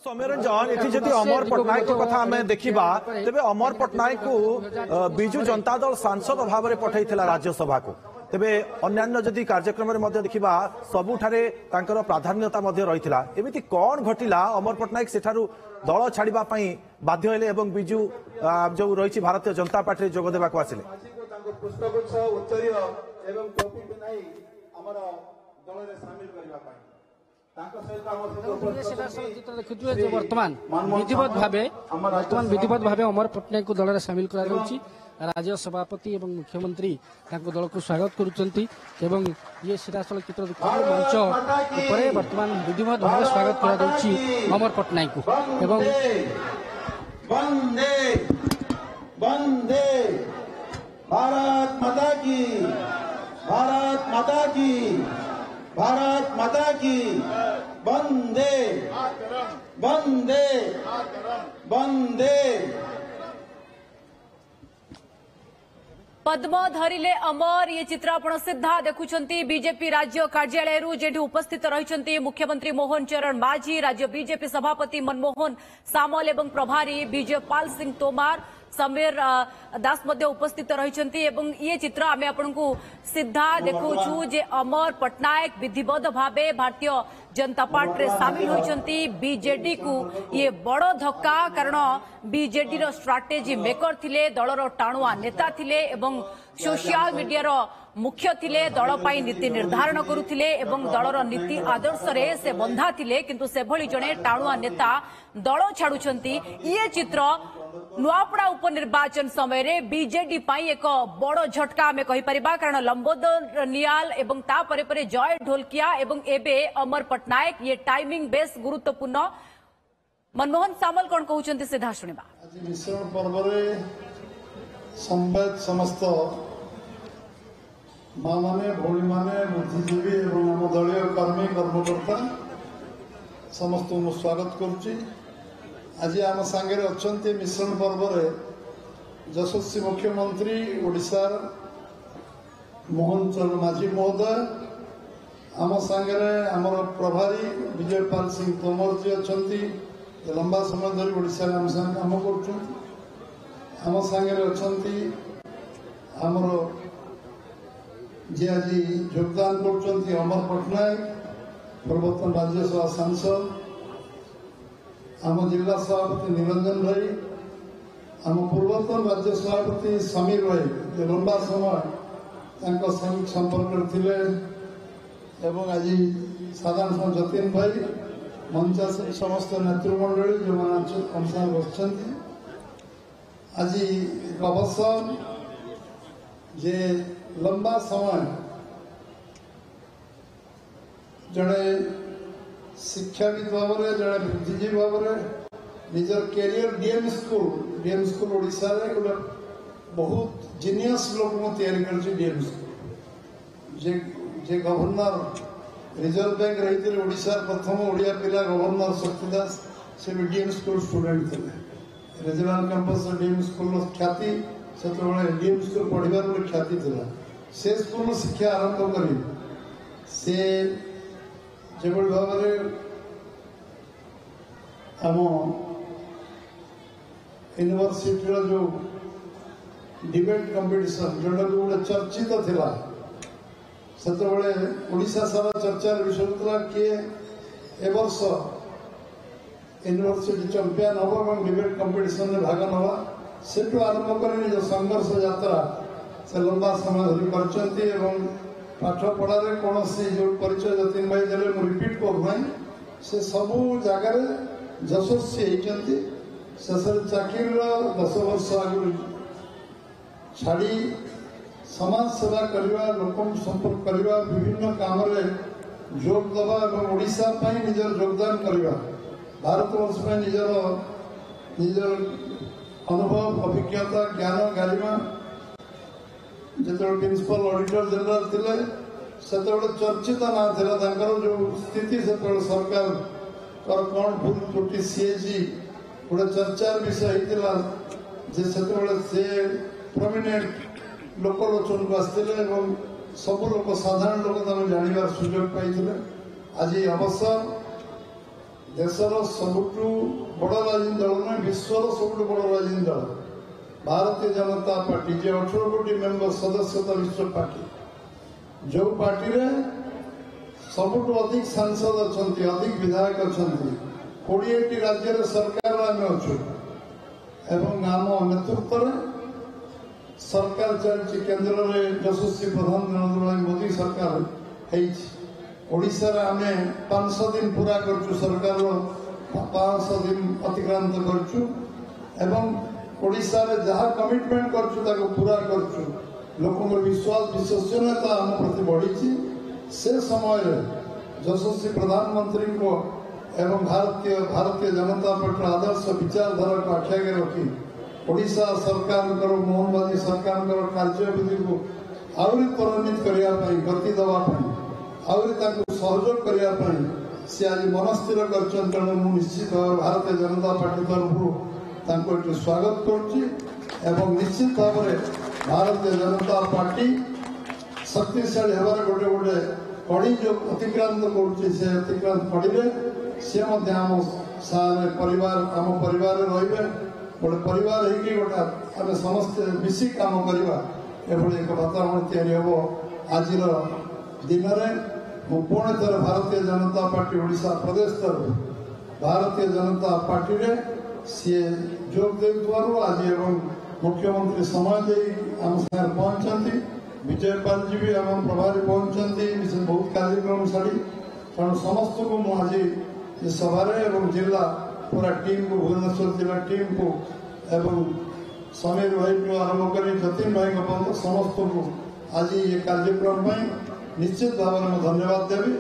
सौम्यरंजन ये जदि अमर पट्टनायक कथा आम देखा तेरे अमर पट्टनायक को बिजु जनता दल सांसद भाव में पठाई राज्यसभा को तेरे अन्य जदि कार्यक्रम देखा सबुठारे प्राधान्यता रही एमती कौन घटिला अमर पट्टनायक सेठारु दल छाड़ापी बाध्य हेले एवं बिजु जो रही भारतीय जनता पार्टी जोग देवा आसिले वर्तमान विधिवत भाव अमर पट्टनायक को दल में सामिल कर राज्य सभापति एवं मुख्यमंत्री दल को स्वागत करुँच ये सीधासल चित्र मंच उपर वर्तमान विधिवत भाव स्वागत कर अमर पट्टनायक को एवं भारत माता की भारत माता की भारत माता की वंदे वंदे वंदे। पद्म धरिले अमर ये चित्र आपण सीधा देखुछंती बीजेपी राज्य कार्यालय जेठी उपस्थित रहिछंती मुख्यमंत्री मोहन चरण माझी, राज्य बीजेपी सभापति मनमोहन सामल एवं प्रभारी विजयपाल सिंह तोमार, समीर दास मध्य उपस्थित रहिछंती एवं ये चित्र आमे आपनकु सीधा देखुछु जे अमर पट्टनायक विधिवत भावे भारतीय जनता पार्टी रे सामिल होइछंती। बीजेडी को ये बड़ धक्का कारण बीजेडी रो स्ट्राटेजी मेकर थिले, दलर टाणुआ नेता थिले एवं सोशल मीडिया रो मुख्य थिले, दल पाई नीति निर्धारण करुथिले एवं दलर नीति आदर्श रे से बंधा थिले, किंतु से भली जणे टाणुआ नेता दल छाड़ुछंती। ये चित्र नुआपड़ा उपनिर्वाचन समय रे बीजेडी पाई एक बड़ झटका आमे कहि परिबा कारण लंबोदर नियाल एवं ता परे परे जय ढोलकिया एवं एबे अमर पट्टनायक ये टाइमिंग बेस गुरुत्वपूर्ण। मनमोहन सामल कौन कहउछंती सीधा सुनिबा। आज मिश्रण पर्व रे संवाद समस्त माँ माने भौणी माने बुद्धिजीवी एवं आम दलीय कर्मी कर्मकर्ता समस्त स्वागत करुच्ची। आज आम सांगे अच्छे मिश्रण पर्व रे यशस्वी मुख्यमंत्री ओडिशा मोहन चरण माझी महोदय, आम सांगे आमर प्रभारी विजयपाल सिंह तोमर जी अच्छा लंबा समय धरी ओडिशा आम सांगे काम कर आम सांगे अच्छा आमर जी आज योगदान कर अमर पट्टनायक पूर्वतन राज्यसभा सांसद, आम जिला सभापति निरंजन भाई, आम पूर्वतन राज्य सभापति समीर भाई जो लंबा समय संपर्क थे एवं आज साधारण जतीन भाई मंच समस्त नेतृमंडली जो मैंने बस आज एक अवसर जे लंबा समय जड़े शिक्षाविद भाव में जड़े बुद्धिजीवी भाव में निजर कैरियर डीएम स्कूल ओडिशा रे गोटे बहुत जीनियस लोक तैयारी कर डीएम स्कूल जे गवर्नर रिजर्व बैंक रही ओडिशा प्रथम ओडिया पिला गवर्नर शक्तिदास से भी डीएम स्कूल स्टूडेंट थे। रिजनल कैंपस डीएम स्कूल ख्याति से डीएम स्कूल पढ़ार गोटे ख्याति था। से स्कूल शिक्षा आरंभ कर से जो भाव में आम यूनिवर्सिटी जो डिबेट कंपिटिशन जोटा भी गोटे चर्चित थिला से ओडिशा सारा चर्चार विषय होता किए ए वर्ष यूनिवर्सिटी चैंपियन हम और डिबेट कंपिटिशन में भाग नवा से आरंभ कर निज संघर्ष यात्रा से लंबा समय धरी कर पाठ पढ़ारे कौन जो परिचय जतीन भाई देले रिपीट करना से सबू जगार यशस्वी होती शेष चाकरी 10 वर्ष आगे छाड़ी समाज सेवा करवा लोक संपर्क करवा विभिन्न काम जोग दबा और ओडिशा निजर योगदान करवा भारतवर्ष में निजर अनुभव अभिज्ञता ज्ञान गारिमा जो प्रिंसिपल ऑडिटर जनरल थे से चर्चित ना था जो स्थिति से सरकार कौन भूल त्रुटि सीएजी गोटे चर्चार विषय होता से प्रोमिनेंट लोकलोचन को आसते सब लोग साधारण लोग जानवर सुजोग पाई आज अवसर देशर सबुठु बड़ राजनीतिक दल ना विश्वर सबुठु बड़ राजनीतिक दल भारतीय जनता पार्टी जे 18 कोटी मेंबर सदस्यता विश्व पार्टी जो पार्टी रे सबुठु अधिक सांसद अच्छा अधिक विधायक अच्छा 20 राज्य रे सरकार आम अच्छु एवं आम नेतृत्व सरकार चलती केंद्र में यशस्वी प्रधानमंत्री मोदी सरकार ओडिशा रे आमे 500 दिन पूरा करछु सरकार 500 दिन अतिक्रांत करछु एवं ओडिशा रे जहाँ कमिटमेंट करछु ताको पूरा करछु लोकंर विश्वास विश्वसनीयता आम प्रति बढ़ी से समय रे यशस्वी प्रधानमंत्री को एवं भारतीय जनता पार्टी आदर्श विचारधारा को आख्यागे रखी ओडिशा सरकार मोहनबाजी सरकार कार्यविधि को आहरी त्वरान्वित करने गति देवाई आहरी सहयोग करने सी आज मनस्थिर कर तेणु निश्चित भाव भारतीय जनता पार्टी तरफ स्वागत कर निश्चित भाव भारतीय जनता पार्टी शक्तिशाली होबार गोटे गोटे कड़ी जो अतिक्रांत कर अतिक्रांत कड़ी सी आम सारे परिवार आम परिवार रे गोटे परिवार होगी गोटे आम समस्ते मिसी काम करवा एभली एक वातावरण या आज दिन में पुणी थर भारतीय जनता पार्टी ओडिशा प्रदेश तरफ भारतीय जनता पार्टी रे सी जोग देवु आज एवं मुख्यमंत्री समय दे आम साथ पहुंचती विजयपाल जी भी आम प्रभारी पहुंचती बहुत कार्यक्रम छाड़ी तेणु समस्त को मुझे सभारे जिला पूरा टीम को भुवनेश्वर जिला टीम को एवं समीर भाई को आरंभ कर जतिन भाई को समस्त को आज ये कार्यक्रम निश्चित भाव में धन्यवाद देवी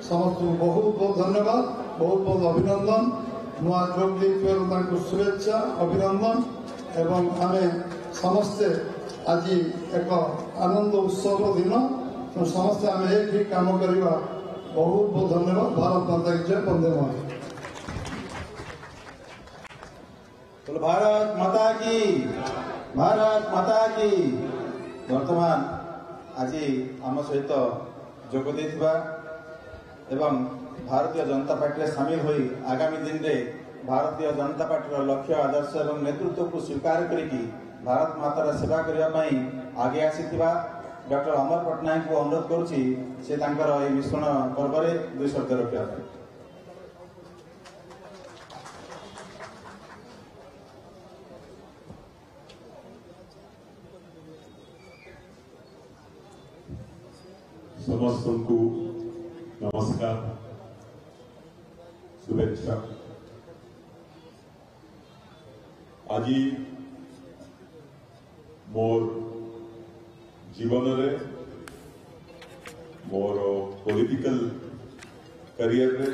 समस्त को बहुत बहुत धन्यवाद बहुत बहुत अभिनंदन नुआ जोग दे शुभेच्छा अभिनंदन एवं आम समस्ते आज एक आनंद उत्सव दिन तो समस्ते आम एक ही काम करवा बहुत बहुत धन्यवाद भारत माता की जय वंदे मातरम तो भारत माता की वर्तमान आज आम सहित जोग देथिबा एवं भारतीय जनता पार्टी सामिल होई आगामी दिन में भारतीय जनता पार्टी लक्ष्य आदर्श एवं नेतृत्व को स्वीकार करिकी भारत मातार सेवा करने आगे आसीथिबा डॉक्टर अमर पट्टनायक को अनुरोध करुछि से तांकर ए मिश्रण पर्व रे 2 शब्द रखिया समस्त को नमस्कार शुभेच्छा आज मोर जीवन रे मोर पॉलिटिकल करियर रे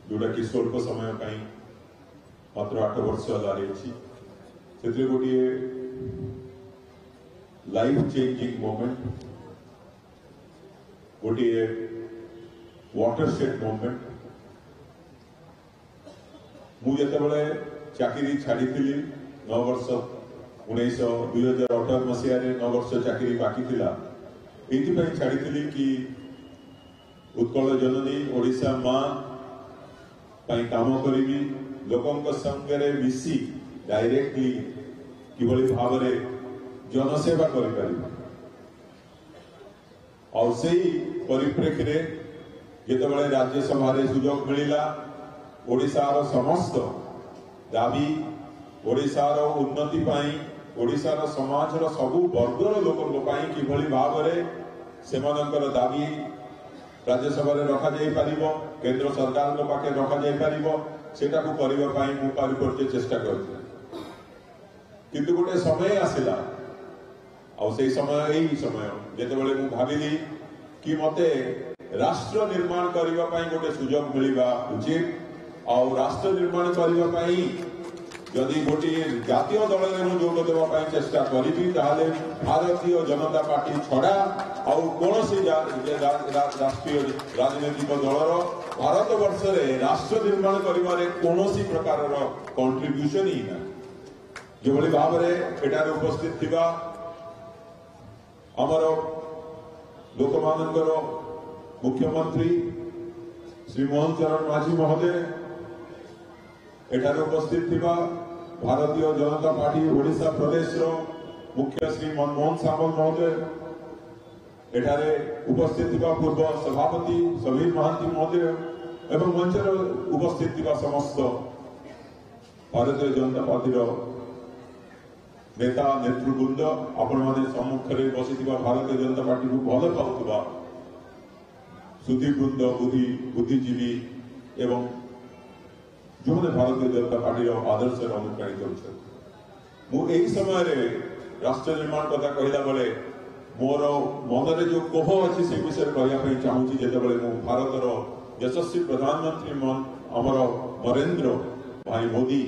जोटा कि स्वल्प समय मात्र 8 वर्ष से गोटे लाइफ चेंजिंग मोमेंट गोटे वाटरशेड मोमेंट मुझे चाकरी छाड़ी 9 वर्ष 2018 मसीह 9 वर्ष चाकरी बाकी थिला एथि छाड़ी कि उत्कल जननी ओडिशा माँ काम करी लोकों संगे मिसी डायरेक्टली किभली भाव में जनसेवा कर परिप्रेक्षी जितेबाला राज्यसभा सुजोग मिलला ओडिशार समस्त दाबी ओडिशार उन्नति पाई ओडिशार समाजर सबु वर्गर लोकों किभली भाव में सेमानंकर दाबी राज्यसभा रखा जाई पारिबो केंद्र सरकार पाखे रखा जाई पारिबो सेटा को करबा पई मु परिपर्य चेष्टा करथि किंतु गोटे समय आसिला और से समय जितेबाला मु भाविली कि मते राष्ट्र निर्माण करबा पई गोटे सुजोग मिलवा उचित और राष्ट्र निर्माण करबा पई यदि गोटे जातीय दल में जोग देवाई चेष्टा करी भारतीय जनता पार्टी छड़ा और कौन सी राष्ट्रीय राजनैतिक दलर भारत वर्ष में राष्ट्र निर्माण कर कौन प्रकार कंट्रीब्यूशन ही ना जो भाव में एटार उपस्थित थिबा आमर लोक मानकर मुख्यमंत्री श्री मोहन चरण माझी महोदय एठार उपस्थित थिबा भारतीय जनता पार्टी ओडिशा प्रदेश मुख्य श्री मनमोहन सामल महोदय एठारे उपस्थित थिबा पूर्व सभापति समीर महांती महोदय एवं मंचर उपस्थित थिबा समस्त भारतीय जनता पार्टी नेता नेतृवृंद आपण माने सम्मुख रे बसी भारतीय जनता पार्टी को भल पाउथबा सुधीवृंद बुद्धिजीवी एवं जो भारतीय जनता पार्टी आदर्श अनुप्राणित होती समय राष्ट्र निर्माण कथा कहला बेले मोर मनरे जो कोह अच्छी से विषय कहवाई चाहूँगी जिते भारतर यशस्वी प्रधानमंत्री अमर नरेंद्र भाई मोदी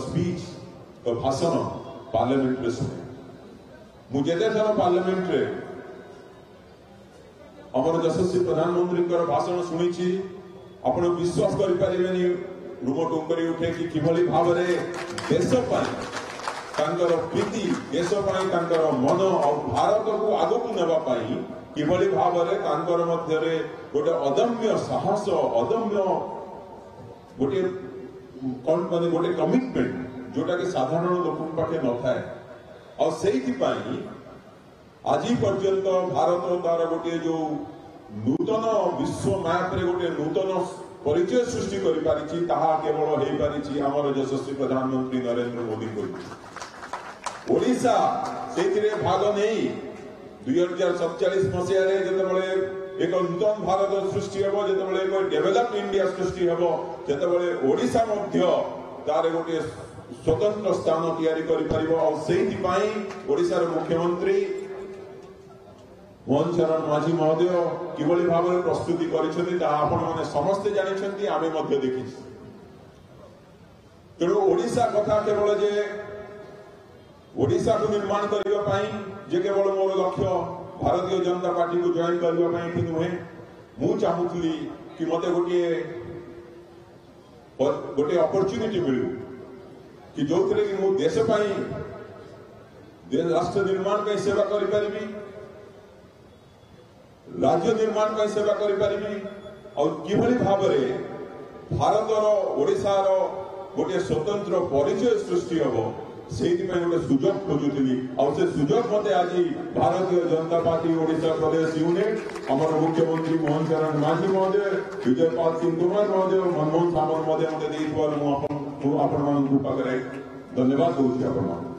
स्पीच भाषण पार्लियामेंट रे सुने मुझे थर पार्लियामेंट रे अमर यशस्वी प्रधानमंत्री भाषण शुणी आपण विश्वास करें रूम टुंकरी उठे कि किभली भाव देश प्रीति देश मन और भारत को आगक नापी किभली भाव गोटे अदम्य साहस अदम्य गोटे गोटे कमिटमेंट जोटा कि साधारण लोक पाखे न थाए और आज पर्यंत भारत तार गोटे जो नूतन विश्व मैप रे गोटे नूतन परिचय सृष्टि केवल हो पारी आमर यशस्वी प्रधानमंत्री नरेंद्र मोदी ओडिशा से भाग नहीं 2047 मसीह एक नूतन भारत सृष्टि हम जो डेभलप्ड इंडिया सृष्टि हम जो ओडिशा तार गोटे स्वतंत्र स्थान तैयारी ओडिशार मुख्यमंत्री मोहन चरण माझी महोदय किभली भाव में प्रस्तुति कर समस्ते जानते आम देखी तेणु ओडिशा कथा केवल जे ओडिशा को निर्माण करने केवल मोर लक्ष्य भारतीय जनता पार्टी को जॉइन करने नुहे मु चाहूली कि मत गोटे अपॉर्चुनिटी मिलू कि जो थे कि देश राष्ट्र निर्माण का सेवा करी राज्य निर्माण का सेवा करी और किभली भाव भारतर ओडिशार गोटे स्वतंत्र परिचय सृष्टि हम से गोटे सुजोग खोजुली और से सुजोग मत आज भारतीय जनता पार्टी ओडिशा प्रदेश यूनिट अमर मुख्यमंत्री मोहन चरण माझी महोदय विजय पाल सिंह कुमार महोदय मनमोहन सामल महोदय मत धन्यवाद दूसरी आप